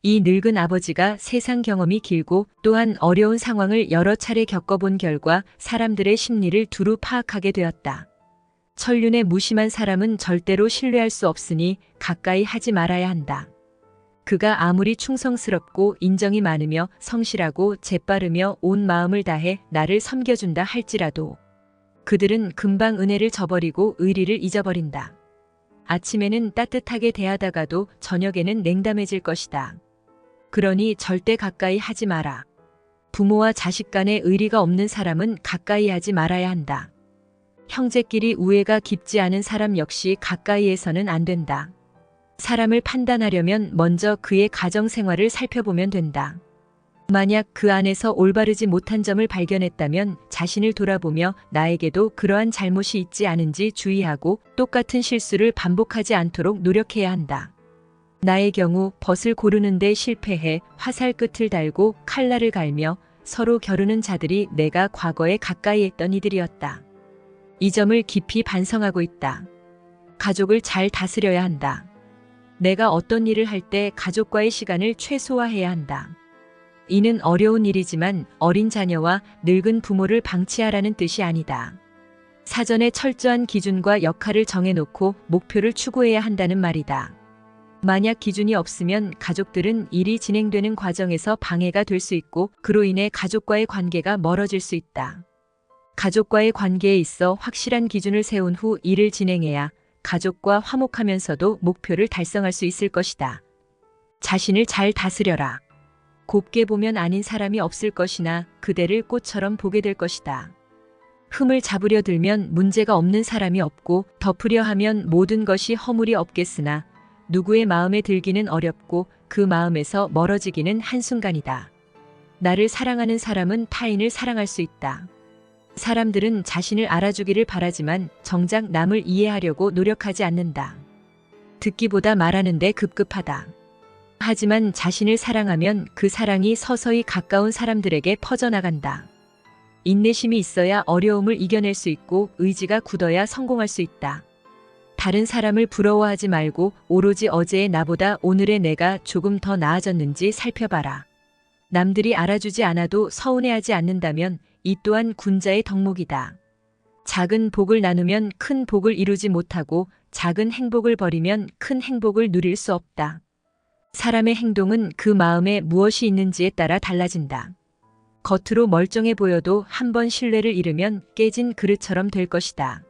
이 늙은 아버지가 세상 경험이 길고 또한 어려운 상황을 여러 차례 겪어본 결과 사람들의 심리를 두루 파악하게 되었다. 천륜의 무심한 사람은 절대로 신뢰할 수 없으니 가까이 하지 말아야 한다. 그가 아무리 충성스럽고 인정이 많으며 성실하고 재빠르며 온 마음을 다해 나를 섬겨준다 할지라도 그들은 금방 은혜를 저버리고 의리를 잊어버린다. 아침에는 따뜻하게 대하다가도 저녁에는 냉담해질 것이다. 그러니 절대 가까이 하지 마라. 부모와 자식 간에 의리가 없는 사람은 가까이 하지 말아야 한다. 형제끼리 우애가 깊지 않은 사람 역시 가까이에서는 안 된다. 사람을 판단하려면 먼저 그의 가정 생활을 살펴보면 된다. 만약 그 안에서 올바르지 못한 점을 발견했다면 자신을 돌아보며 나에게도 그러한 잘못이 있지 않은지 주의하고 똑같은 실수를 반복하지 않도록 노력해야 한다. 나의 경우 벗을 고르는데 실패해 화살 끝을 달고 칼날을 갈며 서로 겨루는 자들이 내가 과거에 가까이 했던 이들이었다. 이 점을 깊이 반성하고 있다. 가족을 잘 다스려야 한다. 내가 어떤 일을 할 때 가족과의 시간을 최소화해야 한다. 이는 어려운 일이지만 어린 자녀와 늙은 부모를 방치하라는 뜻이 아니다. 사전에 철저한 기준과 역할을 정해놓고 목표를 추구해야 한다는 말이다. 만약 기준이 없으면 가족들은 일이 진행되는 과정에서 방해가 될 수 있고 그로 인해 가족과의 관계가 멀어질 수 있다. 가족과의 관계에 있어 확실한 기준을 세운 후 일을 진행해야 가족과 화목하면서도 목표를 달성할 수 있을 것이다. 자신을 잘 다스려라. 곱게 보면 아닌 사람이 없을 것이나 그대를 꽃처럼 보게 될 것이다. 흠을 잡으려 들면 문제가 없는 사람이 없고 덮으려 하면 모든 것이 허물이 없겠으나 누구의 마음에 들기는 어렵고 그 마음에서 멀어지기는 한순간이다. 나를 사랑하는 사람은 타인을 사랑할 수 있다. 사람들은 자신을 알아주기를 바라지만 정작 남을 이해하려고 노력하지 않는다. 듣기보다 말하는데 급급하다. 하지만 자신을 사랑하면 그 사랑이 서서히 가까운 사람들에게 퍼져나간다. 인내심이 있어야 어려움을 이겨낼 수 있고 의지가 굳어야 성공할 수 있다. 다른 사람을 부러워하지 말고 오로지 어제의 나보다 오늘의 내가 조금 더 나아졌는지 살펴봐라. 남들이 알아주지 않아도 서운해하지 않는다면 이 또한 군자의 덕목이다. 작은 복을 나누면 큰 복을 이루지 못하고 작은 행복을 버리면 큰 행복을 누릴 수 없다. 사람의 행동은 그 마음에 무엇이 있는지에 따라 달라진다. 겉으로 멀쩡해 보여도 한번 신뢰를 잃으면 깨진 그릇처럼 될 것이다.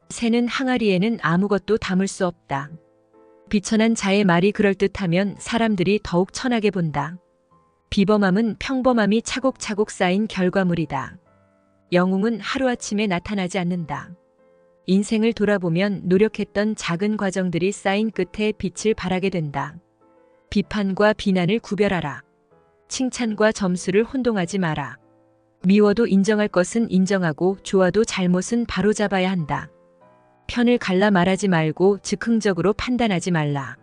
새는 항아리에는 아무것도 담을 수 없다. 비천한 자의 말이 그럴듯하면 사람들이 더욱 천하게 본다. 비범함은 평범함이 차곡차곡 쌓인 결과물이다. 영웅은 하루아침에 나타나지 않는다. 인생을 돌아보면 노력했던 작은 과정들이 쌓인 끝에 빛을 발하게 된다. 비판과 비난을 구별하라. 칭찬과 점수를 혼동하지 마라. 미워도 인정할 것은 인정하고 좋아도 잘못은 바로잡아야 한다. 편을 갈라 말하지 말고 즉흥적으로 판단하지 말라.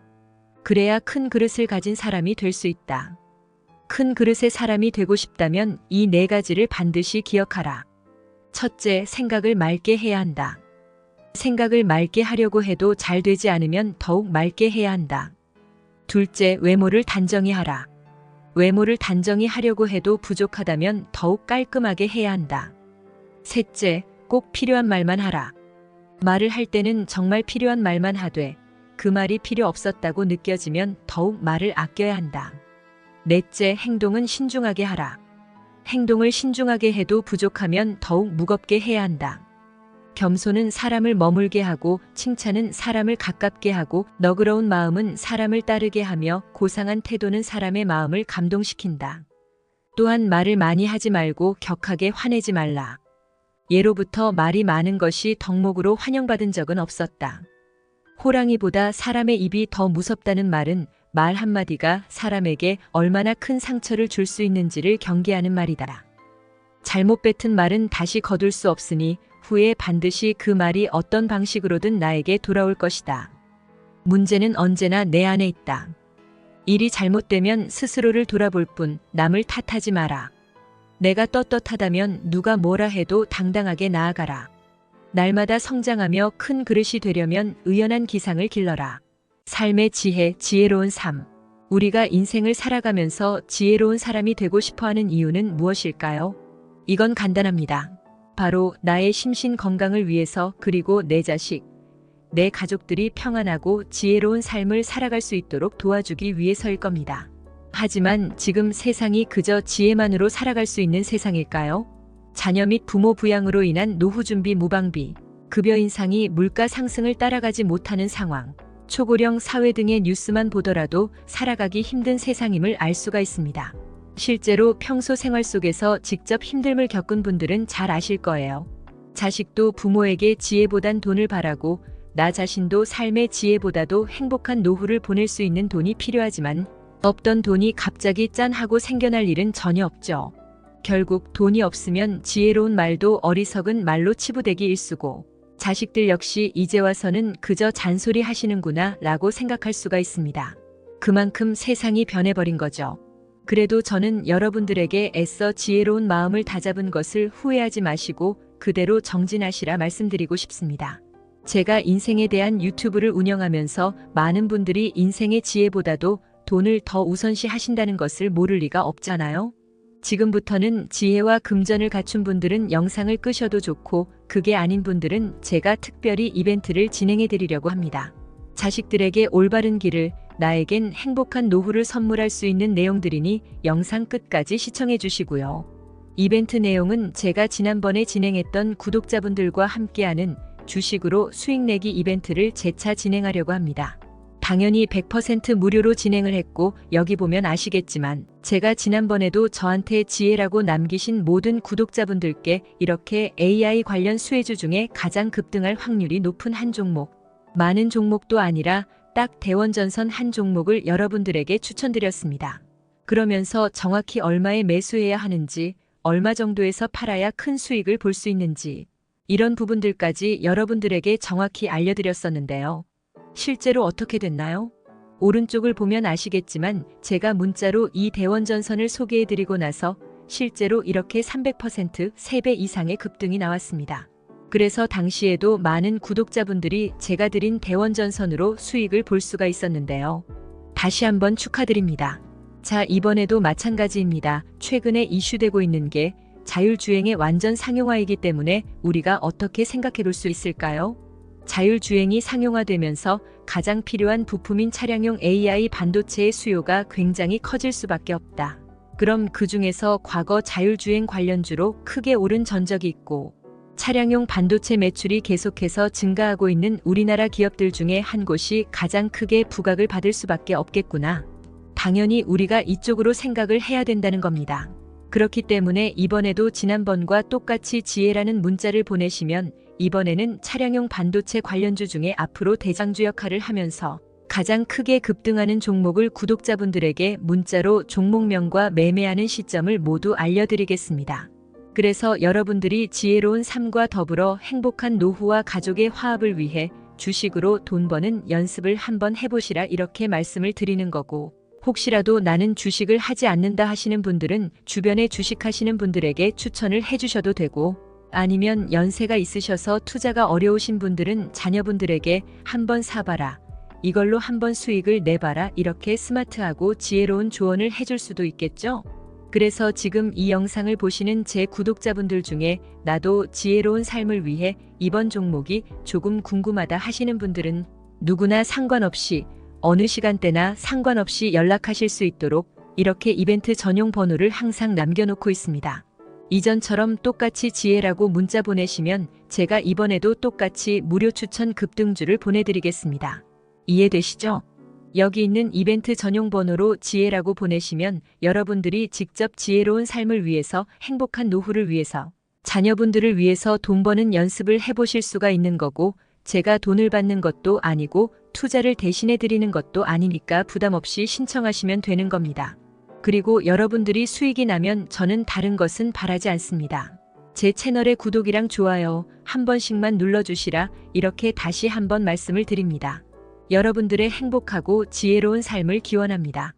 그래야 큰 그릇을 가진 사람이 될 수 있다. 큰 그릇의 사람이 되고 싶다면 이 네 가지를 반드시 기억하라. 첫째, 생각을 맑게 해야 한다. 생각을 맑게 하려고 해도 잘 되지 않으면 더욱 맑게 해야 한다. 둘째, 외모를 단정히 하라. 외모를 단정히 하려고 해도 부족하다면 더욱 깔끔하게 해야 한다. 셋째, 꼭 필요한 말만 하라. 말을 할 때는 정말 필요한 말만 하되 그 말이 필요 없었다고 느껴지면 더욱 말을 아껴야 한다. 넷째, 행동은 신중하게 하라. 행동을 신중하게 해도 부족하면 더욱 무겁게 해야 한다. 겸손은 사람을 머물게 하고 칭찬은 사람을 가깝게 하고 너그러운 마음은 사람을 따르게 하며 고상한 태도는 사람의 마음을 감동시킨다. 또한 말을 많이 하지 말고 격하게 화내지 말라. 예로부터 말이 많은 것이 덕목으로 환영받은 적은 없었다. 호랑이보다 사람의 입이 더 무섭다는 말은 말 한마디가 사람에게 얼마나 큰 상처를 줄 수 있는지를 경계하는 말이다. 잘못 뱉은 말은 다시 거둘 수 없으니 후에 반드시 그 말이 어떤 방식으로든 나에게 돌아올 것이다. 문제는 언제나 내 안에 있다. 일이 잘못되면 스스로를 돌아볼 뿐 남을 탓하지 마라. 내가 떳떳하다면 누가 뭐라 해도 당당하게 나아가라. 날마다 성장하며 큰 그릇이 되려면 의연한 기상을 길러라. 삶의 지혜, 지혜로운 삶. 우리가 인생을 살아가면서 지혜로운 사람이 되고 싶어 하는 이유는 무엇일까요? 이건 간단합니다. 바로 나의 심신 건강을 위해서, 그리고 내 자식, 내 가족들이 평안하고 지혜로운 삶을 살아갈 수 있도록 도와주기 위해서일 겁니다. 하지만 지금 세상이 그저 지혜만으로 살아갈 수 있는 세상일까요? 자녀 및 부모 부양으로 인한 노후 준비 무방비, 급여 인상이 물가 상승을 따라가지 못하는 상황, 초고령 사회 등의 뉴스만 보더라도 살아가기 힘든 세상임을 알 수가 있습니다. 실제로 평소 생활 속에서 직접 힘듦을 겪은 분들은 잘 아실 거예요. 자식도 부모에게 지혜보단 돈을 바라고, 나 자신도 삶의 지혜보다도 행복한 노후를 보낼 수 있는 돈이 필요하지만 없던 돈이 갑자기 짠 하고 생겨날 일은 전혀 없죠. 결국 돈이 없으면 지혜로운 말도 어리석은 말로 치부되기 일쑤고, 자식들 역시 이제 와서는 그저 잔소리 하시는구나 라고 생각할 수가 있습니다. 그만큼 세상이 변해버린 거죠. 그래도 저는 여러분들에게 애써 지혜로운 마음을 다잡은 것을 후회하지 마시고 그대로 정진하시라 말씀드리고 싶습니다. 제가 인생에 대한 유튜브를 운영하면서 많은 분들이 인생의 지혜보다도 돈을 더 우선시 하신다는 것을 모를 리가 없잖아요. 지금부터는 지혜와 금전을 갖춘 분들은 영상을 끄셔도 좋고, 그게 아닌 분들은 제가 특별히 이벤트를 진행해 드리려고 합니다. 자식들에게 올바른 길을, 나에겐 행복한 노후를 선물할 수 있는 내용들이니 영상 끝까지 시청해 주시고요. 이벤트 내용은 제가 지난번에 진행했던 구독자분들과 함께하는 주식으로 수익 내기 이벤트를 재차 진행하려고 합니다. 당연히 100% 무료로 진행을 했고, 여기 보면 아시겠지만 제가 지난번에도 저한테 지혜라고 남기신 모든 구독자분들께 이렇게 AI 관련 수혜주 중에 가장 급등할 확률이 높은 한 종목, 많은 종목도 아니라 딱 대원전선 한 종목을 여러분들에게 추천드렸습니다. 그러면서 정확히 얼마에 매수해야 하는지, 얼마 정도에서 팔아야 큰 수익을 볼 수 있는지, 이런 부분들까지 여러분들에게 정확히 알려드렸었는데요. 실제로 어떻게 됐나요? 오른쪽을 보면 아시겠지만 제가 문자로 이 대원전선을 소개해드리고 나서 실제로 이렇게 300% 3배 이상의 급등이 나왔습니다. 그래서 당시에도 많은 구독자분들이 제가 드린 대원전선으로 수익을 볼 수가 있었는데요. 다시 한번 축하드립니다. 자, 이번에도 마찬가지입니다. 최근에 이슈되고 있는 게 자율주행의 완전 상용화이기 때문에 우리가 어떻게 생각해 볼 수 있을까요? 자율주행이 상용화되면서 가장 필요한 부품인 차량용 AI 반도체의 수요가 굉장히 커질 수밖에 없다. 그럼 그 중에서 과거 자율주행 관련주로 크게 오른 전적이 있고, 차량용 반도체 매출이 계속해서 증가하고 있는 우리나라 기업들 중에 한 곳이 가장 크게 부각을 받을 수밖에 없겠구나. 당연히 우리가 이쪽으로 생각을 해야 된다는 겁니다. 그렇기 때문에 이번에도 지난번과 똑같이 지혜라는 문자를 보내시면 이번에는 차량용 반도체 관련주 중에 앞으로 대장주 역할을 하면서 가장 크게 급등하는 종목을 구독자분들에게 문자로 종목명과 매매하는 시점을 모두 알려드리겠습니다. 그래서 여러분들이 지혜로운 삶과 더불어 행복한 노후와 가족의 화합을 위해 주식으로 돈 버는 연습을 한번 해보시라 이렇게 말씀을 드리는 거고, 혹시라도 나는 주식을 하지 않는다 하시는 분들은 주변에 주식하시는 분들에게 추천을 해주셔도 되고, 아니면 연세가 있으셔서 투자가 어려우신 분들은 자녀분들에게 한번 사봐라, 이걸로 한번 수익을 내봐라 이렇게 스마트하고 지혜로운 조언을 해줄 수도 있겠죠? 그래서 지금 이 영상을 보시는 제 구독자분들 중에 나도 지혜로운 삶을 위해 이번 종목이 조금 궁금하다 하시는 분들은 누구나 상관없이 어느 시간대나 상관없이 연락하실 수 있도록 이렇게 이벤트 전용 번호를 항상 남겨놓고 있습니다. 이전처럼 똑같이 지혜라고 문자 보내시면 제가 이번에도 똑같이 무료 추천 급등주를 보내드리겠습니다. 이해되시죠? 여기 있는 이벤트 전용 번호로 지혜라고 보내시면 여러분들이 직접 지혜로운 삶을 위해서, 행복한 노후를 위해서, 자녀분들을 위해서 돈 버는 연습을 해보실 수가 있는 거고, 제가 돈을 받는 것도 아니고 투자를 대신해 드리는 것도 아니니까 부담 없이 신청하시면 되는 겁니다. 그리고 여러분들이 수익이 나면 저는 다른 것은 바라지 않습니다. 제 채널의 구독이랑 좋아요 한 번씩만 눌러주시라 이렇게 다시 한번 말씀을 드립니다. 여러분들의 행복하고 지혜로운 삶을 기원합니다.